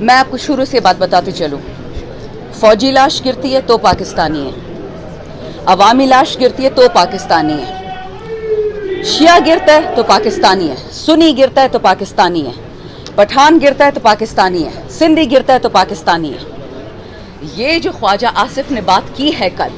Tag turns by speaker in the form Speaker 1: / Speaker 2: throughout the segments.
Speaker 1: मैं आपको शुरू से बात बताते चलूं, फौजी लाश गिरती है तो पाकिस्तानी है, अवामी लाश गिरती है तो पाकिस्तानी है, शिया गिरता है तो पाकिस्तानी है, सुन्नी गिरता है तो पाकिस्तानी है, पठान गिरता है तो पाकिस्तानी है, सिंधी गिरता है तो पाकिस्तानी है। ये जो ख्वाजा आसिफ ने बात की है कल,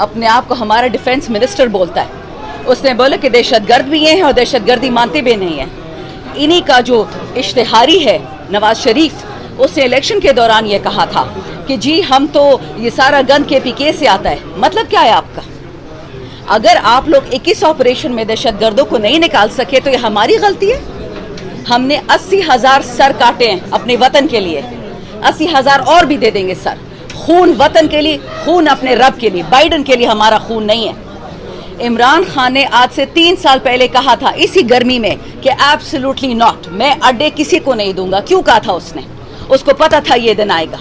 Speaker 1: अपने आप को हमारा डिफेंस मिनिस्टर बोलता है, उसने बोला कि दहशतगर्द भी हैं और दहशतगर्दी मानते भी नहीं हैं। इन्हीं का जो इश्तिहारी है नवाज शरीफ, उसने इलेक्शन के दौरान ये कहा था कि जी हम तो ये सारा गन KPK से आता है। मतलब क्या है आपका? अगर आप लोग 21 ऑपरेशन में दहशतगर्दों को नहीं निकाल सके तो ये हमारी गलती है। हमने 80,000 सर काटे हैं अपने वतन के लिए, 80,000 और भी दे देंगे सर। खून वतन के लिए, खून अपने रब के लिए, बाइडन के लिए हमारा खून नहीं है। इमरान खान ने आज से 3 साल पहले कहा था इसी गर्मी में कि एब्सोल्युटली नॉट, मैं अड्डे किसी को नहीं दूंगा। क्यों कहा था उसने? उसको पता था ये दिन आएगा।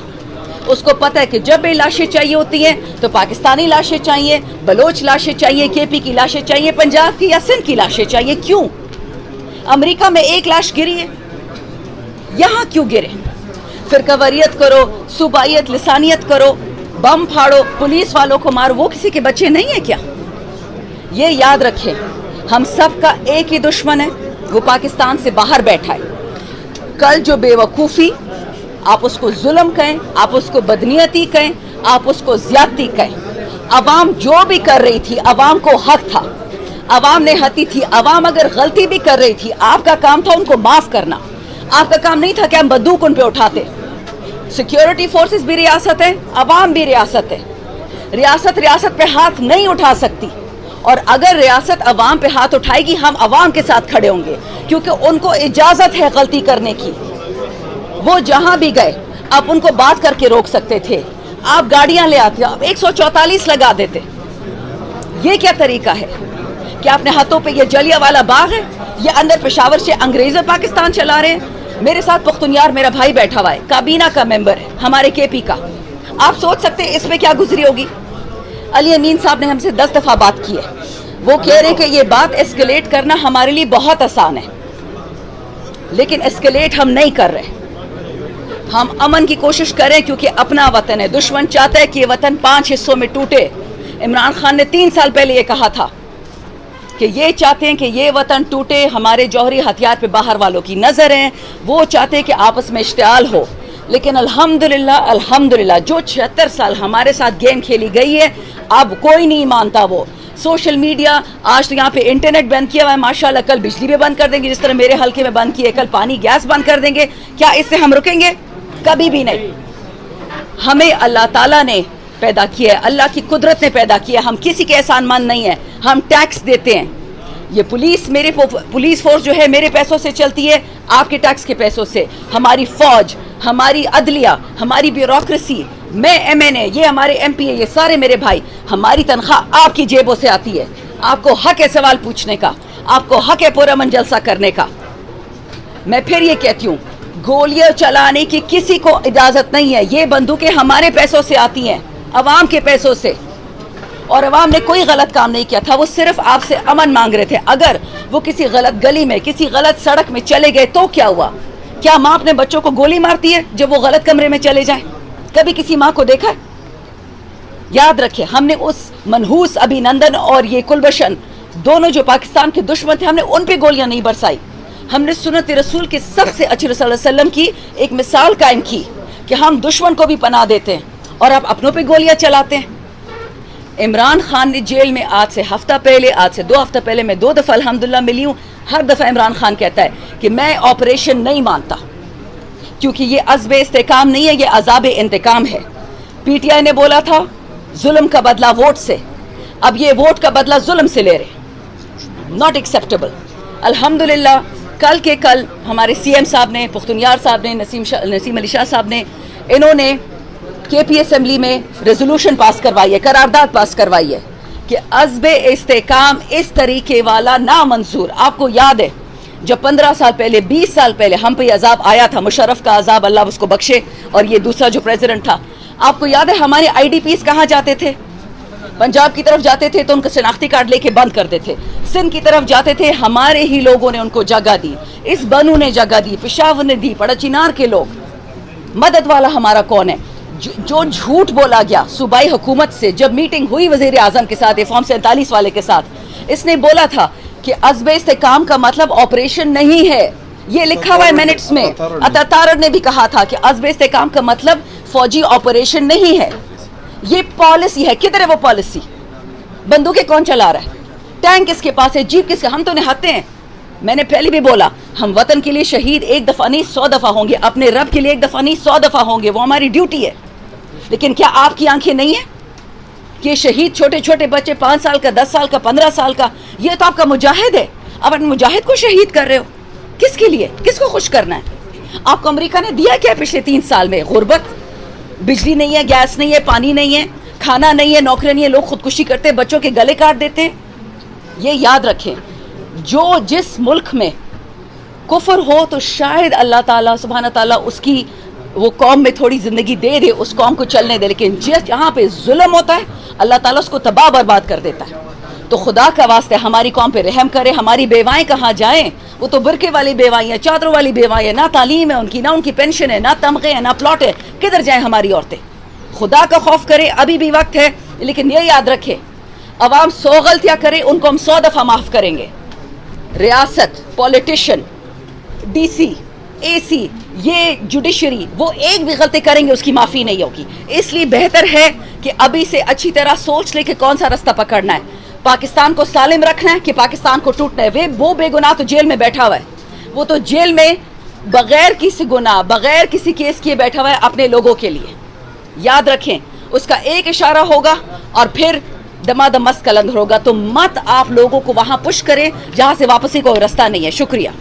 Speaker 1: उसको पता है कि जब भी लाशें चाहिए होती हैं तो पाकिस्तानी लाशें चाहिए, बलोच लाशें चाहिए, KP की लाशें चाहिए, पंजाब की या सिंध की लाशें चाहिए। क्यों? अमेरिका में 1 लाश गिरी है, यहाँ क्यों गिरे? फिर कवरियत करो, सूबाइयत लिसानियत करो, बम फाड़ो, पुलिस वालों को मारो, वो किसी के बच्चे नहीं है क्या? ये याद रखें, हम सब का एक ही दुश्मन है, वो पाकिस्तान से बाहर बैठा है। कल जो बेवकूफ़ी, आप उसको जुल्म कहें, आप उसको बदनीयती कहें, आप उसको ज्यादती कहें, अवाम जो भी कर रही थी, अवाम को हक था, अवाम ने हती थी। अवाम अगर गलती भी कर रही थी, आपका काम था उनको माफ करना। आपका काम नहीं था कि हम बंदूक उन पे उठाते। सिक्योरिटी फोर्सेस भी रियासत है, अवाम भी रियासत है। रियासत पे हाथ नहीं उठा सकती, और अगर रियासत अवाम पे हाथ उठाएगी, हम अवाम के साथ खड़े होंगे, क्योंकि उनको इजाजत है गलती करने की। वो जहां भी गए आप उनको बात करके रोक सकते थे। आप गाड़ियां ले आते, आप 144 लगा देते। ये क्या तरीका है? क्या अपने हाथों पे ये जलियांवाला बाग है? ये अंदर पेशावर से अंग्रेज पाकिस्तान चला रहे हैं। मेरे साथ पुख्तनियार मेरा भाई बैठा हुआ है, काबीना का मेंबर है हमारे KP का। आप सोच सकते हैं इसमें क्या गुजरी होगी। अली अमीन साहब ने हमसे 10 दफा बात की है। वो कह रहे हैं कि ये बात एस्केलेट करना हमारे लिए बहुत आसान है, लेकिन एस्केलेट हम नहीं कर रहे। हम अमन की कोशिश करें, क्योंकि अपना वतन है। दुश्मन चाहता है कि ये वतन 5 हिस्सों में टूटे। इमरान खान ने 3 साल पहले ये कहा था कि ये चाहते हैं कि ये वतन टूटे। हमारे जौहरी हथियार पे बाहर वालों की नजर है, वो चाहते हैं कि आपस में इश्तियाल हो। लेकिन अल्हम्दुलिल्लाह जो 76 साल हमारे साथ गेम खेली गई है, अब कोई नहीं मानता। वो सोशल मीडिया, आज तो यहाँ पे इंटरनेट बंद किया हुआ है माशाल्लाह, कल बिजली भी बंद कर देंगे, जिस तरह मेरे हल्के में बंद किए, कल पानी गैस बंद कर देंगे। क्या इससे हम रुकेंगे? कभी भी नहीं। हमें अल्लाह ताला ने पैदा किया है, अल्लाह की कुदरत ने पैदा किया है। हम किसी के एहसानमंद नहीं है। हम टैक्स देते हैं। ये पुलिस, मेरे पुलिस फोर्स जो है मेरे पैसों से चलती है, आपके टैक्स के पैसों से। हमारी फौज, हमारी अदलिया, हमारी ब्यूरोक्रेसी, मैं MNA, ये हमारे MPA, ये सारे मेरे भाई, हमारी तनख्वाह आपकी जेबों से आती है। आपको हक है सवाल पूछने का, आपको हक है पुरअमन जलसा करने का। मैं फिर ये कहती हूँ, गोलियां चलाने की किसी को इजाजत नहीं है। ये बंदूकें हमारे पैसों से आती हैं, अवाम के पैसों से। और अवाम ने कोई गलत काम नहीं किया था, वो सिर्फ आपसे अमन मांग रहे थे। अगर वो किसी गलत गली में, किसी गलत सड़क में चले गए तो क्या हुआ? क्या माँ अपने बच्चों को गोली मारती है जब वो गलत कमरे में चले जाएं? कभी किसी माँ को देखा? याद रखें, हमने उस मनहूस अभिनंदन और ये कुलभूषण, दोनों जो पाकिस्तान के दुश्मन थे, हमने उन पे गोलियां नहीं बरसाई। हमने सुन्नत रसूल के सबसे अच्छे रसूल सल्लल्लाहु अलैहि वसल्लम की एक मिसाल कायम की कि हम दुश्मन को भी पनाह देते हैं और आप अपनों पे गोलियां चलाते हैं। इमरान खान ने जेल में आज से 2 हफ्ता पहले मैं 2 दफ़ा अल्हम्दुलिल्लाह मिली हूँ। हर दफ़ा इमरान खान कहता है कि मैं ऑपरेशन नहीं मानता, क्योंकि ये अज़्ब इस्तेकाम नहीं है, ये अज़ाब इंतकाम है। PTI ने बोला था जुल्म का बदला वोट से, अब ये वोट का बदला जुल्म से ले रहे। Not acceptable. अल्हम्दुलिल्लाह कल हमारे CM साहब ने, पुख्तनियार साहब ने, नसीम अली शाह साहब ने, इन्होंने KP असेंबली में रेजोल्यूशन पास करवाई है, करारदाद पास करवाई है कि अज़्ब इस्तेकाम इस तरीके वाला नामंजूर। आपको याद है जब 15 साल पहले, 20 साल पहले हम पे अजाब आया था, मुशर्रफ का अजाब, अल्लाह उसको बख्शे, और ये दूसरा जो प्रेसिडेंट था, आपको याद है हमारे IDPs कहाँ जाते थे? पंजाब की तरफ जाते थे तो उनका शनाख्ती कार्ड लेके बंद कर देते। सिंध की तरफ जाते थे, हमारे ही लोगों ने उनको जगह दी। इस बनू ने जगह दी, पेशावर ने दी, पड़ाचिनार के लोग। मदद वाला हमारा कौन है? जो झूठ बोला गया सूबाई हुकूमत से जब मीटिंग हुई वजीर आजम के साथ, फॉर्म 47 वाले के साथ, इसने बोला था कि अज़्ब इस्तेकाम का मतलब ऑपरेशन नहीं है। ये लिखा हुआ है मिनट्स में। अतातार ने भी कहा था कि अज़्ब इस्तेकाम का मतलब फौजी ऑपरेशन नहीं है, ये पॉलिसी है। किधर है वो पॉलिसी? बंदूकें कौन चला रहा है? टैंक किसके पास है? जीप किसके? हम तो निहत्ते हैं। मैंने पहले भी बोला, हम वतन के लिए शहीद एक दफ़ा नहीं 100 दफ़ा होंगे, अपने रब के लिए एक दफ़ा नहीं 100 दफ़ा होंगे, वो हमारी ड्यूटी है। लेकिन क्या आपकी आंखें नहीं है कि शहीद छोटे छोटे बच्चे 5 साल का, 10 साल का, 15 साल का, ये तो आपका मुजाहिद है। अब अपने मुजाहिद को शहीद कर रहे हो, किसके लिए? किसको खुश करना है? आपको अमेरिका ने दिया क्या पिछले 3 साल में? गुर्बत, बिजली नहीं है, गैस नहीं है, पानी नहीं है, खाना नहीं है, नौकरी नहीं है, लोग खुदकुशी करते हैं, बच्चों के गले काट देते हैं। ये याद रखें, जो जिस मुल्क में कुफर हो तो शायद अल्लाह ताला सुब्हाना ताला उसकी वो कौम में थोड़ी ज़िंदगी दे दे, उस कौम को चलने दे, लेकिन जिस जहाँ पे जुल्म होता है अल्लाह ताला उसको तबाह बर्बाद कर देता है। तो खुदा का वास्ते हमारी कौम पे रहम करे। हमारी बेवाएं कहाँ जाएं? वो तो बुरके वाली बेवाएं हैं, चादरों वाली बेवाएं हैं, ना तालीम है उनकी, ना उनकी पेंशन है, ना तमगे है, ना प्लॉट है। किधर जाएं हमारी औरतें? खुदा का खौफ करे, अभी भी वक्त है। लेकिन ये याद रखे, अवाम 100 गलतियाँ करे, उनको हम 100 दफ़ा माफ़ करेंगे। रियासत, पॉलिटिशियन, DC, AC, ये जुडिशरी, वो एक भी गलती करेंगे उसकी माफ़ी नहीं होगी। इसलिए बेहतर है कि अभी से अच्छी तरह सोच ले कि कौन सा रास्ता पकड़ना है। पाकिस्तान को सालिम रखना है कि पाकिस्तान को टूटना है। वो बेगुनाह तो जेल में बैठा हुआ है, वो तो जेल में बगैर किसी गुनाह, बगैर किसी केस किए बैठा हुआ है अपने लोगों के लिए। याद रखें, उसका एक इशारा होगा और फिर दमादम मस्त कलंदर होगा। तो मत आप लोगों को वहां पुश करें जहां से वापसी को रास्ता नहीं है। शुक्रिया।